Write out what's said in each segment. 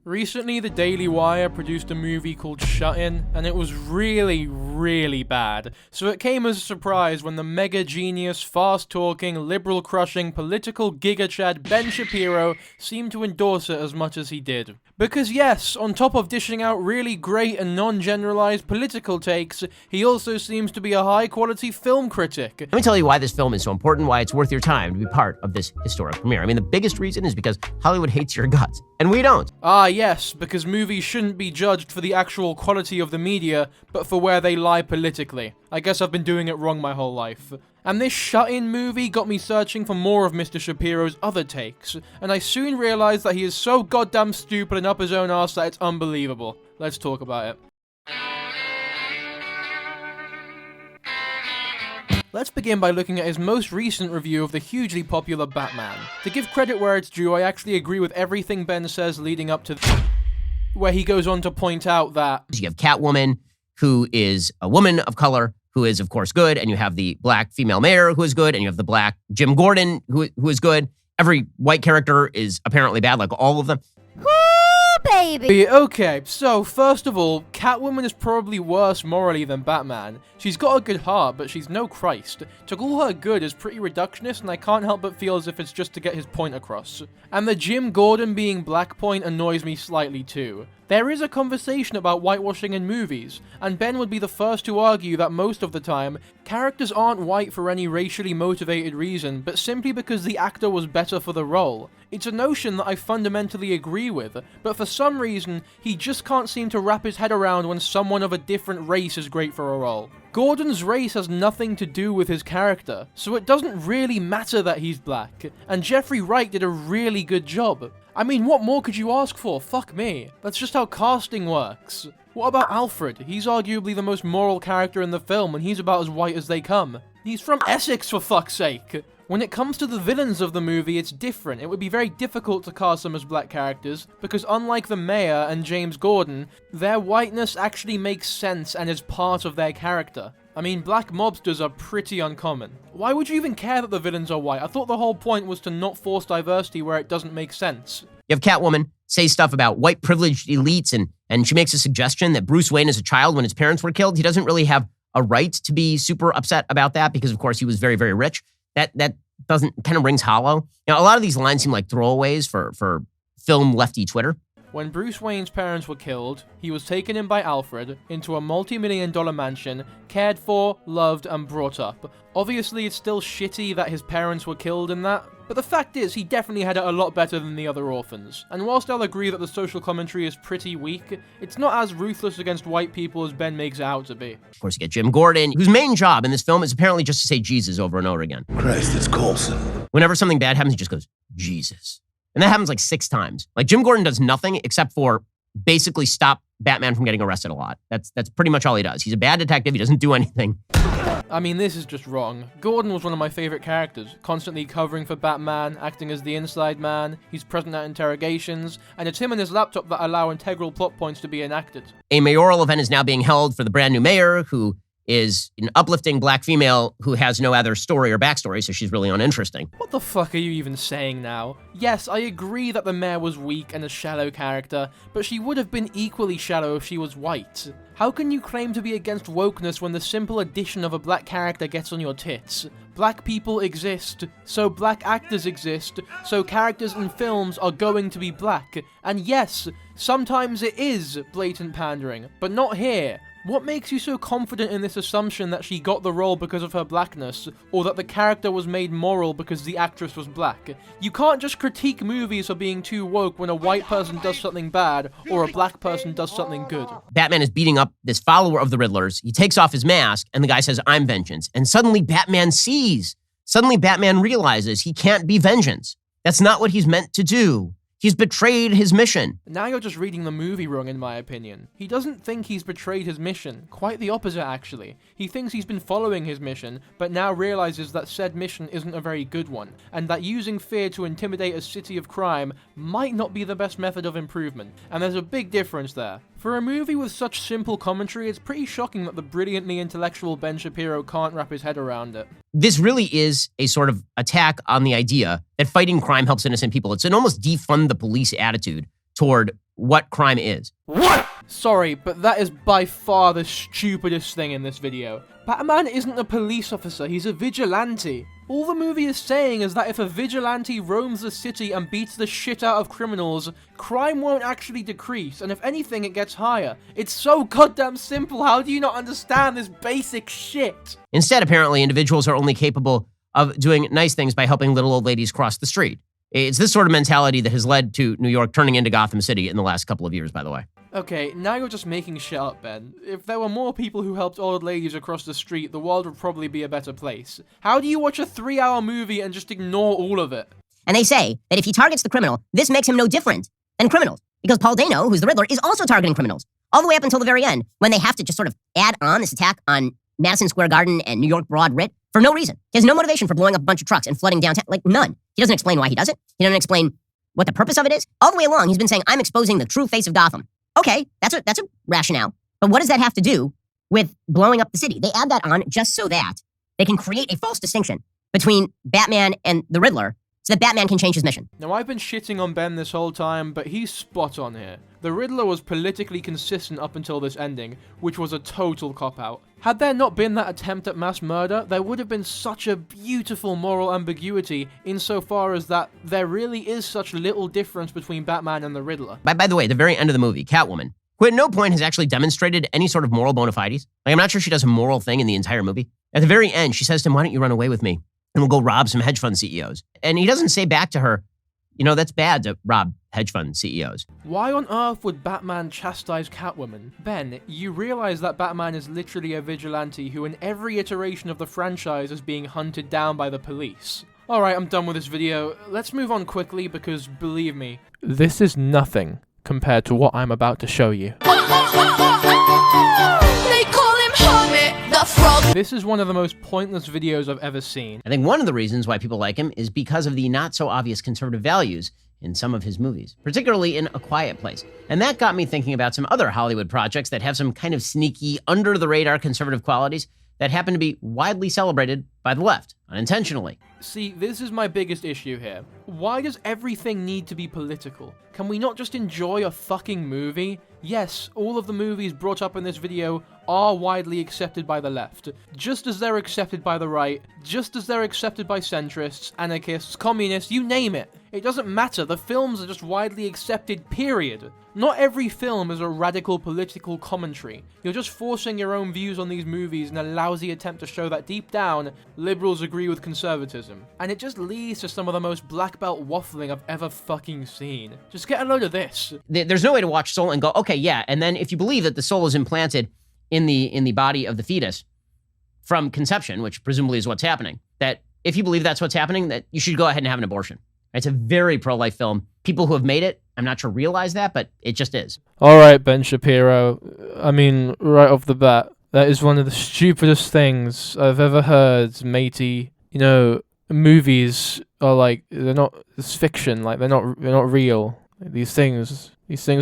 Recently, the Daily Wire produced a movie called Shut-In, and it was really bad. So it came as a surprise when the mega genius, fast-talking, liberal-crushing, political giga-chad Ben Shapiro seemed to endorse it as much as he did. Because yes, on top of dishing out really great and non-generalized political takes, he also seems to be a high-quality film critic. Let me tell you why this film is so important, why it's worth your time to be part of this historic premiere. I mean, the biggest reason is because Hollywood hates your guts, and we don't. Ah yes, because movies shouldn't be judged for the actual quality of the media, but for where they lie politically. I guess I've been doing it wrong my whole life. And this Shut-In movie got me searching for more of Mr. Shapiro's other takes, and I soon realized that he is so goddamn stupid and up his own arse that it's unbelievable. Let's talk about it. Let's begin by looking at his most recent review of the hugely popular Batman. To give credit where it's due, I actually agree with everything Ben says leading up to where he goes on to point out that you have Catwoman, who is a woman of color, who is, of course, good, and you have the black female mayor, who is good, and you have the black Jim Gordon, who is good. Every white character is apparently bad, like all of them. Baby. Okay, so first of all, Catwoman is probably worse morally than Batman. She's got a good heart, but she's no Christ. To call her good is pretty reductionist, and I can't help but feel as if it's just to get his point across. And the Jim Gordon being black point annoys me slightly too. There is a conversation about whitewashing in movies, and Ben would be the first to argue that most of the time, characters aren't white for any racially motivated reason, but simply because the actor was better for the role. It's a notion that I fundamentally agree with, but for some reason, he just can't seem to wrap his head around when someone of a different race is great for a role. Gordon's race has nothing to do with his character, so it doesn't really matter that he's black, and Jeffrey Wright did a really good job. I mean, what more could you ask for? Fuck me. That's just how casting works. What about Alfred? He's arguably the most moral character in the film, and he's about as white as they come. He's from Essex, for fuck's sake. When it comes to the villains of the movie, it's different. It would be very difficult to cast them as black characters, because unlike the mayor and James Gordon, their whiteness actually makes sense and is part of their character. I mean, black mobsters are pretty uncommon. Why would you even care that the villains are white? I thought the whole point was to not force diversity where it doesn't make sense. You have Catwoman say stuff about white privileged elites, and she makes a suggestion that Bruce Wayne as a child, when his parents were killed, he doesn't really have a right to be super upset about that because, of course, he was very rich. That doesn't, kind of rings hollow. Now, a lot of these lines seem like throwaways for film lefty Twitter. When Bruce Wayne's parents were killed, he was taken in by Alfred into a multi-million-dollar mansion, cared for, loved, and brought up. Obviously, it's still shitty that his parents were killed in that, but the fact is, he definitely had it a lot better than the other orphans. And whilst I'll agree that the social commentary is pretty weak, it's not as ruthless against white people as Ben makes it out to be. Of course, you get Jim Gordon, whose main job in this film is apparently just to say Jesus over and over again. Christ, it's Coulson. Whenever something bad happens, he just goes, Jesus. And that happens like 6 times. Like, Jim Gordon does nothing except for basically stop Batman from getting arrested a lot. That's pretty much all he does. He's a bad detective. He doesn't do anything. I mean, this is just wrong. Gordon was one of my favorite characters, constantly covering for Batman, acting as the inside man, he's present at interrogations, and it's him and his laptop that allow integral plot points to be enacted. A mayoral event is now being held for the brand new mayor, who is an uplifting black female who has no other story or backstory, so she's really uninteresting. What the fuck are you even saying now? Yes, I agree that the mayor was weak and a shallow character, but she would have been equally shallow if she was white. How can you claim to be against wokeness when the simple addition of a black character gets on your tits? Black people exist, so black actors exist, so characters in films are going to be black. And yes, sometimes it is blatant pandering, but not here. What makes you so confident in this assumption that she got the role because of her blackness, or that the character was made moral because the actress was black? You can't just critique movies for being too woke when a white person does something bad, or a black person does something good. Batman is beating up this follower of the Riddler's. He takes off his mask, and the guy says, "I'm vengeance." And suddenly Batman sees. Suddenly Batman realizes he can't be vengeance. That's not what he's meant to do. He's betrayed his mission. Now you're just reading the movie wrong, in my opinion. He doesn't think he's betrayed his mission. Quite the opposite, actually. He thinks he's been following his mission, but now realizes that said mission isn't a very good one, and that using fear to intimidate a city of crime might not be the best method of improvement. And there's a big difference there. For a movie with such simple commentary, it's pretty shocking that the brilliantly intellectual Ben Shapiro can't wrap his head around it. This really is a sort of attack on the idea that fighting crime helps innocent people. It's an almost defund the police attitude toward what crime is. What? Sorry, but that is by far the stupidest thing in this video. Batman isn't a police officer, he's a vigilante. All the movie is saying is that if a vigilante roams the city and beats the shit out of criminals, crime won't actually decrease, and if anything, it gets higher. It's so goddamn simple, how do you not understand this basic shit? Instead, apparently, individuals are only capable of doing nice things by helping little old ladies cross the street. It's this sort of mentality that has led to New York turning into Gotham City in the last couple of years, by the way. Okay, now you're just making shit up, Ben. If there were more people who helped old ladies across the street, the world would probably be a better place. How do you watch a 3-hour movie and just ignore all of it? And they say that if he targets the criminal, this makes him no different than criminals. Because Paul Dano, who's the Riddler, is also targeting criminals. All the way up until the very end, when they have to just sort of add on this attack on Madison Square Garden and New York Broad Writ for no reason. He has no motivation for blowing up a bunch of trucks and flooding downtown. Like, none. He doesn't explain why he does it. He doesn't explain what the purpose of it is. All the way along, he's been saying, I'm exposing the true face of Gotham. Okay, that's a rationale. But what does that have to do with blowing up the city? They add that on just so that they can create a false distinction between Batman and the Riddler so that Batman can change his mission. Now, I've been shitting on Ben this whole time, but he's spot on here. The Riddler was politically consistent up until this ending, which was a total cop-out. Had there not been that attempt at mass murder, there would have been such a beautiful moral ambiguity insofar as that there really is such little difference between Batman and the Riddler. By the way, at the very end of the movie, Catwoman, who at no point has actually demonstrated any sort of moral bona fides. Like, I'm not sure she does a moral thing in the entire movie. At the very end, she says to him, why don't you run away with me? And we'll go rob some hedge fund CEOs. And he doesn't say back to her, you know, that's bad to rob hedge fund CEOs. Why on earth would Batman chastise Catwoman? Ben, you realize that Batman is literally a vigilante who in every iteration of the franchise is being hunted down by the police. Alright, I'm done with this video. Let's move on quickly because, believe me, this is nothing compared to what I'm about to show you. This is one of the most pointless videos I've ever seen. I think one of the reasons why people like him is because of the not-so-obvious conservative values in some of his movies, particularly in A Quiet Place. And that got me thinking about some other Hollywood projects that have some kind of sneaky, under-the-radar conservative qualities that happen to be widely celebrated by the left, unintentionally. See, this is my biggest issue here. Why does everything need to be political? Can we not just enjoy a fucking movie? Yes, all of the movies brought up in this video are widely accepted by the left, just as they're accepted by the right, just as they're accepted by centrists, anarchists, communists, you name it. It doesn't matter, the films are just widely accepted, period. Not every film is a radical political commentary. You're just forcing your own views on these movies in a lousy attempt to show that deep down, liberals agree with conservatism. And it just leads to some of the most black belt waffling I've ever fucking seen. Just get a load of this. There's no way to watch Soul and go, okay, yeah, and then if you believe that the soul is implanted in the body of the fetus from conception, which presumably is what's happening, that if you believe that's what's happening, that you should go ahead and have an abortion. It's a very pro-life film. People who have made it, I'm not sure realize that, but it just is. Alright, Ben Shapiro. I mean, right off the bat, that is one of the stupidest things I've ever heard, matey. You know, movies are like, it's fiction, like they're not real. These things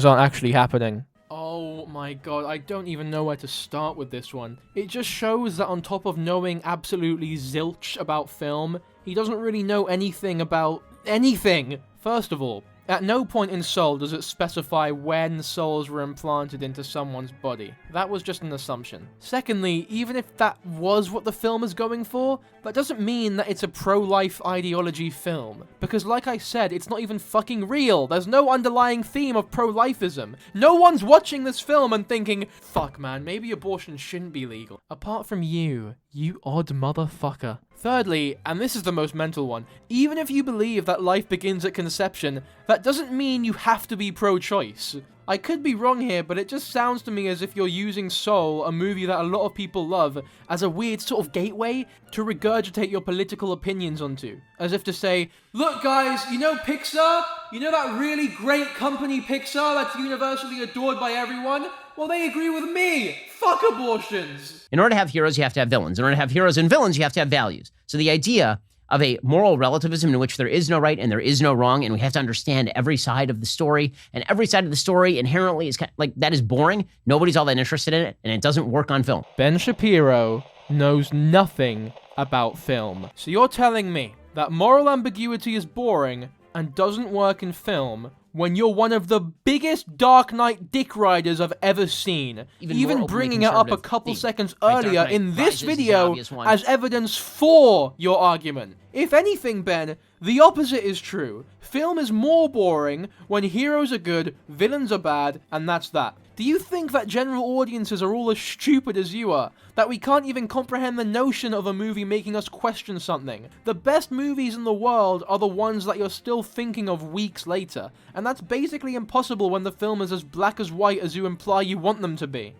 aren't actually happening. Oh my god, I don't even know where to start with this one. It just shows that on top of knowing absolutely zilch about film, he doesn't really know anything about anything. First of all, at no point in Soul does it specify when souls were implanted into someone's body. That was just an assumption. Secondly, even if that was what the film is going for, that doesn't mean that it's a pro-life ideology film. Because like I said, it's not even fucking real. There's no underlying theme of pro-lifism. No one's watching this film and thinking, fuck man, maybe abortion shouldn't be legal. Apart from you odd motherfucker. Thirdly, and this is the most mental one, even if you believe that life begins at conception, that doesn't mean you have to be pro-choice. I could be wrong here, but it just sounds to me as if you're using Soul, a movie that a lot of people love, as a weird sort of gateway to regurgitate your political opinions onto. As if to say, look guys, you know Pixar? You know that really great company Pixar that's universally adored by everyone? Well, they agree with me. Fuck abortions. In order to have heroes, you have to have villains. In order to have heroes and villains, you have to have values. So the idea of a moral relativism in which there is no right and there is no wrong, and we have to understand every side of the story, and every side of the story inherently is kind of, like, that is boring. Nobody's all that interested in it, and it doesn't work on film. Ben Shapiro knows nothing about film. So you're telling me that moral ambiguity is boring and doesn't work in film, when you're one of the biggest Dark Knight dick riders I've ever seen. Even bringing it up a couple seconds earlier in this video as evidence for your argument. If anything, Ben, the opposite is true. Film is more boring when heroes are good, villains are bad, and that's that. Do you think that general audiences are all as stupid as you are? That we can't even comprehend the notion of a movie making us question something? The best movies in the world are the ones that you're still thinking of weeks later, and that's basically impossible when the film is as black as white as you imply you want them to be.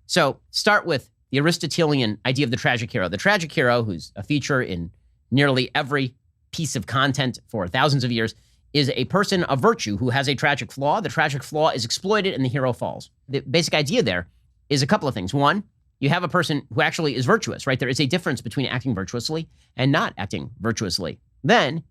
So, start with the Aristotelian idea of the tragic hero. The tragic hero, who's a feature in nearly every piece of content for thousands of years, is a person of virtue who has a tragic flaw. The tragic flaw is exploited and the hero falls. The basic idea there is a couple of things. One, you have a person who actually is virtuous, right? There is a difference between acting virtuously and not acting virtuously. Then,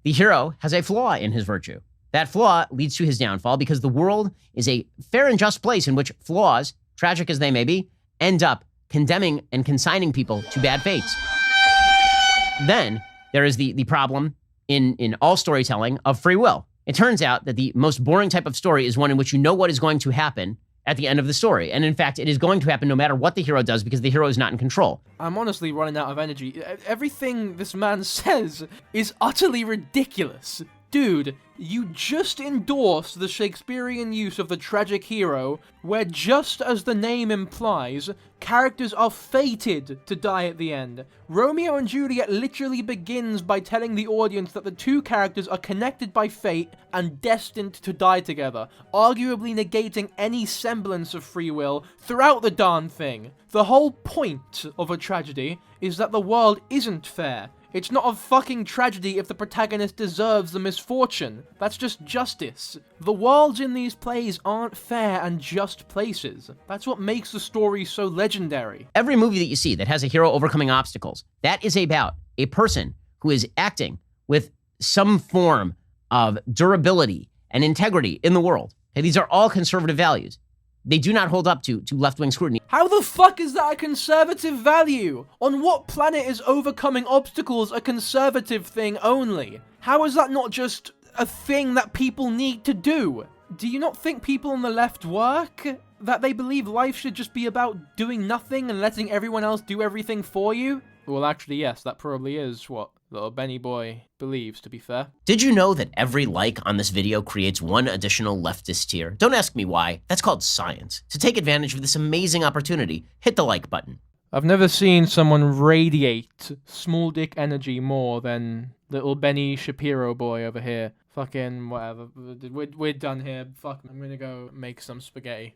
the hero has a flaw in his virtue. That flaw leads to his downfall because the world is a fair and just place in which flaws, tragic as they may be, end up condemning and consigning people to bad fates. Then, there is the problem in all storytelling of free will. It turns out that the most boring type of story is one in which you know what is going to happen at the end of the story. And in fact, it is going to happen no matter what the hero does because the hero is not in control. I'm honestly running out of energy. Everything this man says is utterly ridiculous. Dude, you just endorsed the Shakespearean use of the tragic hero, where just as the name implies, characters are fated to die at the end. Romeo and Juliet literally begins by telling the audience that the two characters are connected by fate and destined to die together, arguably negating any semblance of free will throughout the darn thing. The whole point of a tragedy is that the world isn't fair. It's not a fucking tragedy if the protagonist deserves the misfortune. That's just justice. The worlds in these plays aren't fair and just places. That's what makes the story so legendary. Every movie that you see that has a hero overcoming obstacles, that is about a person who is acting with some form of durability and integrity in the world. Okay, these are all conservative values. They do not hold up to left-wing scrutiny. How the fuck is that a conservative value? On what planet is overcoming obstacles a conservative thing only? How is that not just a thing that people need to do? Do you not think people on the left work? That they believe life should just be about doing nothing and letting everyone else do everything for you? Well, actually, yes, that probably is what little Benny boy believes, to be fair. Did you know that every like on this video creates one additional leftist tier? Don't ask me why. That's called science. To take advantage of this amazing opportunity, hit the like button. I've never seen someone radiate small dick energy more than little Benny Shapiro boy over here. Fucking whatever. We're done here. Fuck, I'm gonna go make some spaghetti.